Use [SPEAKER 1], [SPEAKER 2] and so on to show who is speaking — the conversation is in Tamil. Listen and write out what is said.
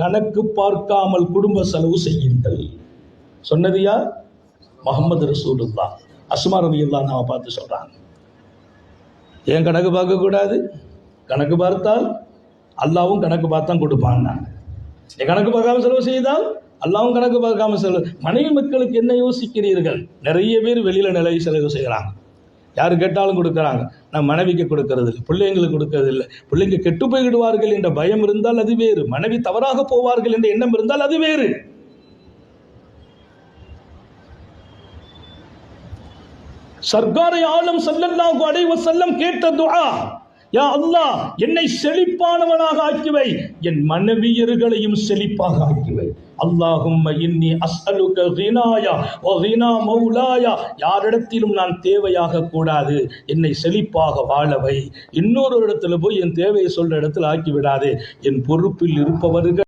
[SPEAKER 1] கணக்கு பார்க்காமல் குடும்ப செலவு செய்யுங்கள். சொன்னது யார்? முஹம்மது ரசூலுல்லாஹ். அஸ்மா ரலியல்லாஹு அன்ஹா பார்த்து சொல்றாங்க, ஏன் கணக்கு பார்க்க கூடாது? கணக்கு பார்த்தால் அல்லாவும் கணக்கு பார்த்தான் கொடுப்பான். நீ கணக்கு பார்க்காம செலவு செய்தால் அல்லாவும் கணக்கு பார்க்காம செலவு. மனைவி மக்களுக்கு என்ன யோசிக்கிறீர்கள்? நிறைய பேர் வெளியில நிலை செலவு செய்கிறாங்க, யாரு கேட்டாலும் கொடுக்குறாங்க. நான் மனைவிக்கு கொடுக்கறது இல்லை, பிள்ளைங்களுக்கு கொடுக்கறது இல்லை. பிள்ளைங்க கெட்டு போய்விடுவார்கள் என்ற பயம் இருந்தால் அது வேறு, மனைவி தவறாக போவார்கள் என்ற எண்ணம் இருந்தால் அது வேறு. சர்க்காரை ஆலம் ஸல்லல்லாஹு அலைஹி வஸல்லம் கேட்ட துஆ, யா அல்லாஹ் என்னை செழிப்பானவனாக ஆக்கிவை, என் மனைவியர்களையும் செழிப்பாக ஆக்கிவை. அல்லாஹும்ம இன்னி அஸ்அலுக கினாயா வ கினா மௌலாயா, யாரிடத்திலும் நான் தேவையாக கூடாது, என்னை செழிப்பாக வாழவை. இன்னொரு இடத்துல போய் என் தேவையை சொல்ற இடத்துல ஆக்கி விடாதே. என் பொறுப்பில் இருப்பவர்கள்